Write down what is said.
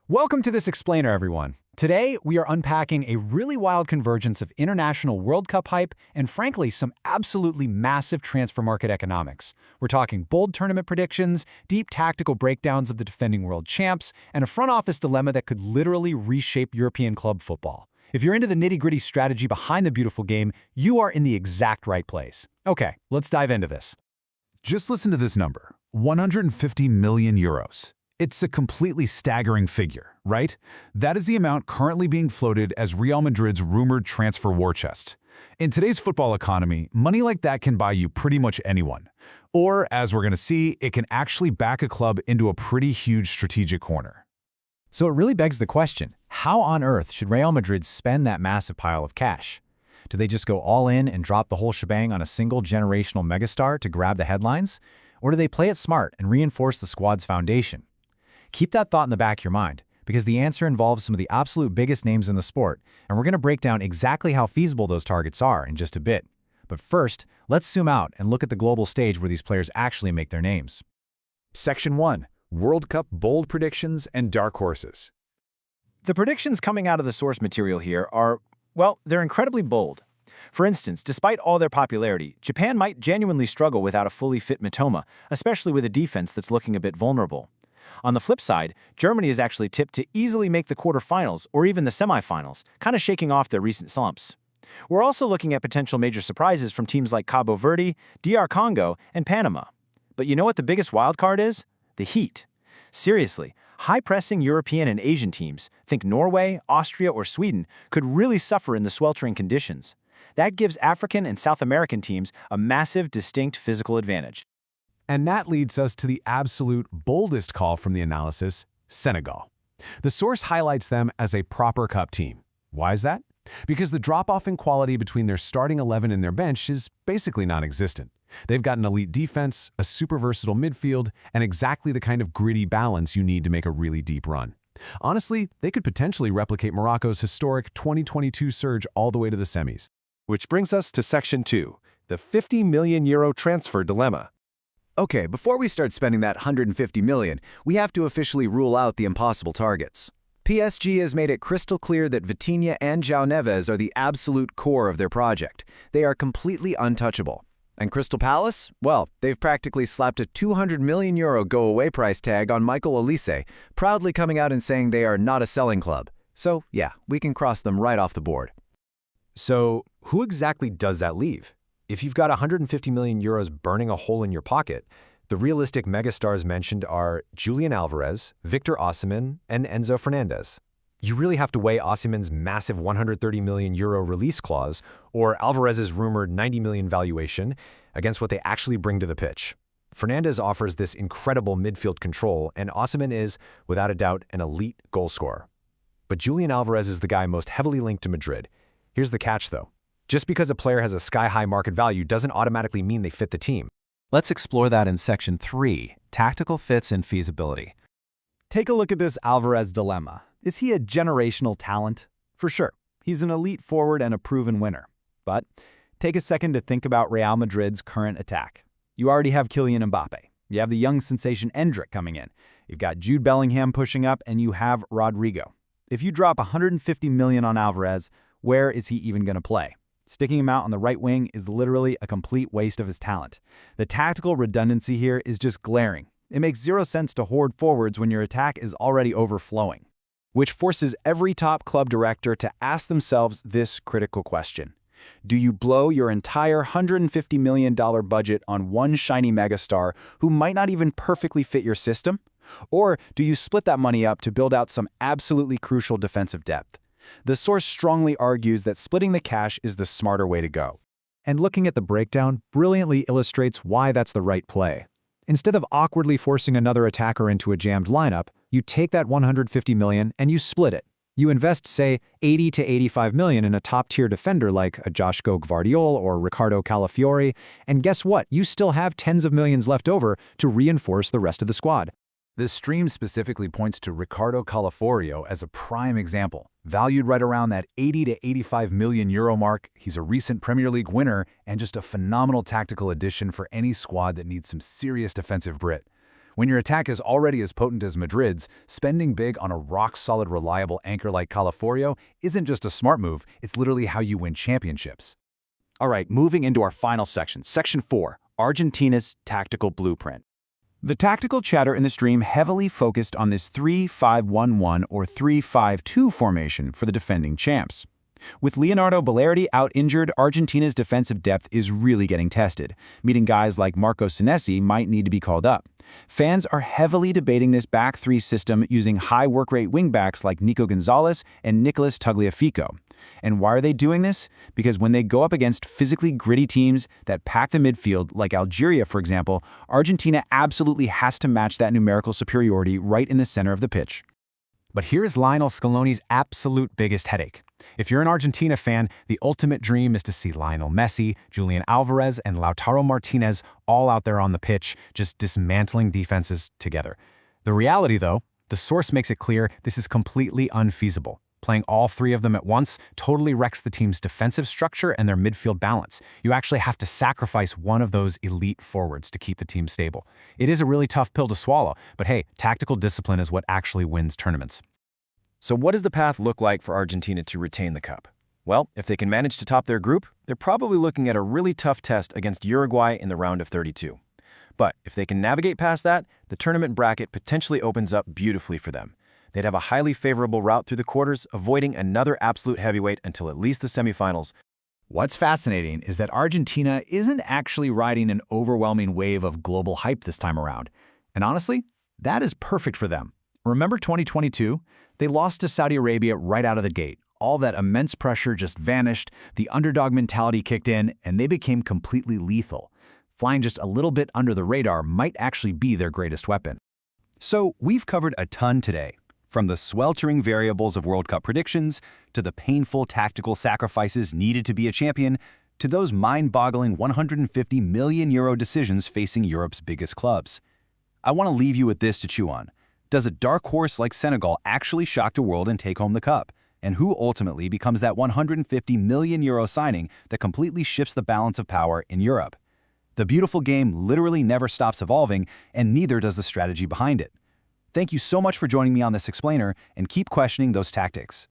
Welcome to this explainer, everyone. Today, we are unpacking a really wild convergence of international World Cup hype and, frankly, some absolutely massive transfer market economics. We're talking bold tournament predictions, deep tactical breakdowns of the defending world champs, and a front office dilemma that could literally reshape European club football. If you're into the nitty-gritty strategy behind the beautiful game, you are in the exact right place. Okay, let's dive into this. Just listen to this number, 150 million euros. It's a completely staggering figure, right? That is the amount currently being floated as Real Madrid's rumored transfer war chest. In today's football economy, money like that can buy you pretty much anyone. Or, as we're going to see, it can actually back a club into a pretty huge strategic corner. So it really begs the question, how on earth should Real Madrid spend that massive pile of cash? Do they just go all in and drop the whole shebang on a single generational megastar to grab the headlines? Or do they play it smart and reinforce the squad's foundation? Keep that thought in the back of your mind, because the answer involves some of the absolute biggest names in the sport, and we're going to break down exactly how feasible those targets are in just a bit. But first, let's zoom out and look at the global stage where these players actually make their names. Section 1. World Cup bold predictions and dark horses. The predictions coming out of the source material here are, well, they're incredibly bold. For instance, despite all their popularity, Japan might genuinely struggle without a fully fit Mitoma, especially with a defense that's looking a bit vulnerable. On the flip side, Germany is actually tipped to easily make the quarterfinals or even the semifinals, kind of shaking off their recent slumps. We're also looking at potential major surprises from teams like Cabo Verde, DR Congo, and Panama. But you know what the biggest wildcard is? The heat. Seriously, high-pressing European and Asian teams, think Norway, Austria, or Sweden, could really suffer in the sweltering conditions. That gives African and South American teams a massive, distinct physical advantage. And that leads us to the absolute boldest call from the analysis, Senegal. The source highlights them as a proper cup team. Why is that? Because the drop-off in quality between their starting 11 and their bench is basically non-existent. They've got an elite defense, a super versatile midfield, and exactly the kind of gritty balance you need to make a really deep run. Honestly, they could potentially replicate Morocco's historic 2022 surge all the way to the semis. Which brings us to Section 2, the €50 million transfer dilemma. Okay, before we start spending that $150 million, we have to officially rule out the impossible targets. PSG has made it crystal clear that Vitinha and João Neves are the absolute core of their project. They are completely untouchable. And Crystal Palace? Well, they've practically slapped a €200 million go-away price tag on Michael Olise, proudly coming out and saying they are not a selling club. So, yeah, we can cross them right off the board. So, who exactly does that leave? If you've got €150 million burning a hole in your pocket, the realistic megastars mentioned are Julian Alvarez, Victor Osimhen, and Enzo Fernandez. You really have to weigh Osimhen's massive €130 million release clause or Alvarez's rumored $90 million valuation against what they actually bring to the pitch. Fernandez offers this incredible midfield control, and Osimhen is, without a doubt, an elite goal scorer. But Julian Alvarez is the guy most heavily linked to Madrid. Here's the catch, though. Just because a player has a sky-high market value doesn't automatically mean they fit the team. Let's explore that in Section 3, Tactical Fits and Feasibility. Take a look at this Alvarez dilemma. Is he a generational talent? For sure. He's an elite forward and a proven winner. But take a second to think about Real Madrid's current attack. You already have Kylian Mbappe. You have the young sensation Endrick coming in. You've got Jude Bellingham pushing up, and you have Rodrigo. If you drop $150 million on Alvarez, where is he even going to play? Sticking him out on the right wing is literally a complete waste of his talent. The tactical redundancy here is just glaring. It makes zero sense to hoard forwards when your attack is already overflowing. Which forces every top club director to ask themselves this critical question. Do you blow your entire $150 million budget on one shiny megastar who might not even perfectly fit your system? Or do you split that money up to build out some absolutely crucial defensive depth? The source strongly argues that splitting the cash is the smarter way to go. And looking at the breakdown brilliantly illustrates why that's the right play. Instead of awkwardly forcing another attacker into a jammed lineup, you take that $150 million and you split it. You invest, say, $80 to $85 million in a top-tier defender like a Joško Gvardiol or Ricardo Calafiori, and guess what? You still have tens of millions left over to reinforce the rest of the squad. This stream specifically points to Ricardo Calafiori as a prime example. Valued right around that €80 to €85 million mark, he's a recent Premier League winner and just a phenomenal tactical addition for any squad that needs some serious defensive grit. When your attack is already as potent as Madrid's, spending big on a rock-solid, reliable anchor like Calaforio isn't just a smart move, it's literally how you win championships. All right, moving into our final section, Section 4, Argentina's Tactical Blueprint. The tactical chatter in the stream heavily focused on this 3-5-1-1 or 3-5-2 formation for the defending champs. With Leonardo Balerdi out injured, Argentina's defensive depth is really getting tested, meaning guys like Marco Senesi might need to be called up. Fans are heavily debating this back three system using high work rate wingbacks like Nico Gonzalez and Nicolas Tagliafico. And why are they doing this? Because when they go up against physically gritty teams that pack the midfield, like Algeria for example, Argentina absolutely has to match that numerical superiority right in the center of the pitch. But here's Lionel Scaloni's absolute biggest headache. If you're an Argentina fan, the ultimate dream is to see Lionel Messi, Julian Alvarez, and Lautaro Martinez all out there on the pitch, just dismantling defenses together. The reality, though, the source makes it clear this is completely unfeasible. Playing all three of them at once totally wrecks the team's defensive structure and their midfield balance. You actually have to sacrifice one of those elite forwards to keep the team stable. It is a really tough pill to swallow, but hey, tactical discipline is what actually wins tournaments. So what does the path look like for Argentina to retain the cup? Well, if they can manage to top their group, they're probably looking at a really tough test against Uruguay in the round of 32. But if they can navigate past that, the tournament bracket potentially opens up beautifully for them. They'd have a highly favorable route through the quarters, avoiding another absolute heavyweight until at least the semifinals. What's fascinating is that Argentina isn't actually riding an overwhelming wave of global hype this time around. And honestly, that is perfect for them. Remember 2022? They lost to Saudi Arabia right out of the gate. All that immense pressure just vanished, the underdog mentality kicked in, and they became completely lethal. Flying just a little bit under the radar might actually be their greatest weapon. So we've covered a ton today. From the sweltering variables of World Cup predictions, to the painful tactical sacrifices needed to be a champion, to those mind-boggling 150 million euro decisions facing Europe's biggest clubs. I want to leave you with this to chew on. Does a dark horse like Senegal actually shock the world and take home the cup? And who ultimately becomes that 150 million euro signing that completely shifts the balance of power in Europe? The beautiful game literally never stops evolving, and neither does the strategy behind it. Thank you so much for joining me on this explainer, and keep questioning those tactics.